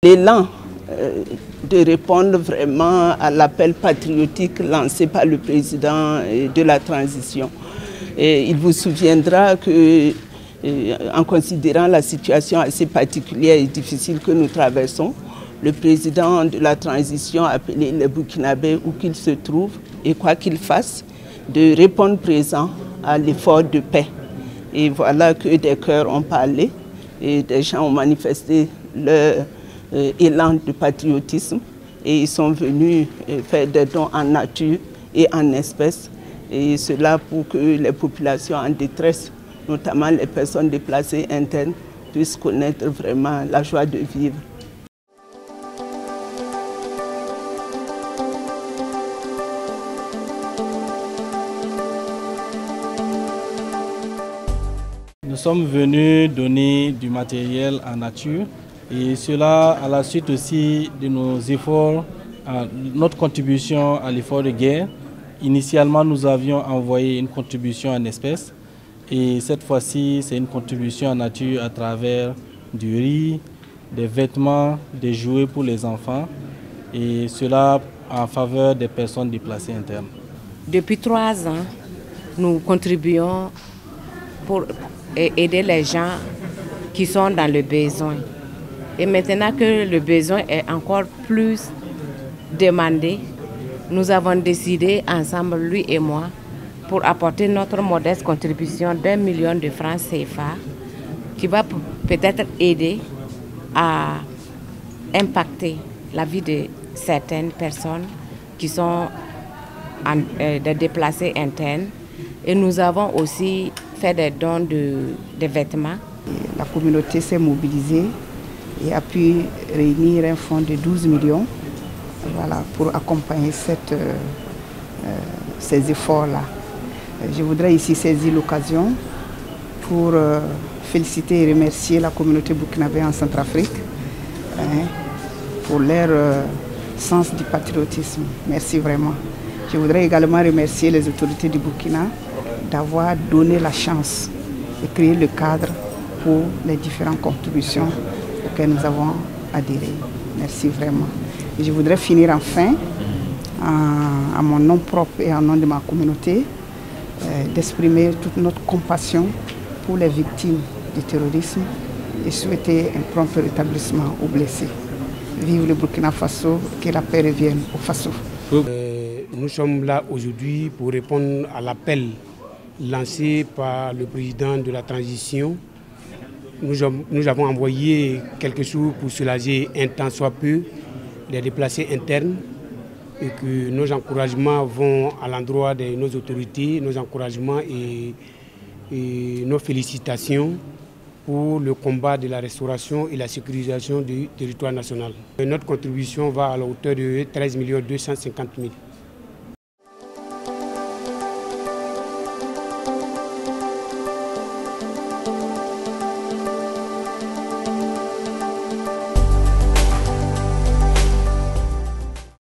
L'élan de répondre vraiment à l'appel patriotique lancé par le président de la transition. Et il vous souviendra que, en considérant la situation assez particulière et difficile que nous traversons, le président de la transition a appelé les Burkinabés où qu'ils se trouvent et quoi qu'ils fassent, de répondre présent à l'effort de paix. Et voilà que des cœurs ont parlé et des gens ont manifesté leur élan de patriotisme et ils sont venus faire des dons en nature et en espèces. Et cela pour que les populations en détresse, notamment les personnes déplacées internes, puissent connaître vraiment la joie de vivre. Nous sommes venus donner du matériel en nature et cela à la suite aussi de nos efforts, notre contribution à l'effort de guerre. Initialement, nous avions envoyé une contribution en espèces et cette fois-ci, c'est une contribution en nature à travers du riz, des vêtements, des jouets pour les enfants et cela en faveur des personnes déplacées internes. Depuis 3 ans, nous contribuons pour aider les gens qui sont dans le besoin. Et maintenant que le besoin est encore plus demandé, nous avons décidé ensemble, lui et moi, pour apporter notre modeste contribution d'1 million de francs CFA qui va peut-être aider à impacter la vie de certaines personnes qui sont des déplacés internes. Et nous avons aussi fait des dons de vêtements. La communauté s'est mobilisée et a pu réunir un fonds de 12 millions voilà, pour accompagner ces efforts-là. Je voudrais ici saisir l'occasion pour féliciter et remercier la communauté burkinabé en Centrafrique pour leur sens du patriotisme. Merci vraiment. Je voudrais également remercier les autorités du Burkina d'avoir donné la chance de créer le cadre pour les différentes contributions auxquelles nous avons adhéré. Merci vraiment. Et je voudrais finir enfin, à mon nom propre et en nom de ma communauté, d'exprimer toute notre compassion pour les victimes du terrorisme et souhaiter un prompt rétablissement aux blessés. Vive le Burkina Faso, que la paix revienne au Faso. Nous sommes là aujourd'hui pour répondre à l'appel lancé par le président de la transition. Nous avons envoyé quelques sous pour soulager un tant soit peu les déplacés internes et que nos encouragements vont à l'endroit de nos autorités, nos encouragements et nos félicitations pour le combat de la restauration et la sécurisation du territoire national. Notre contribution va à la hauteur de 13 250 000.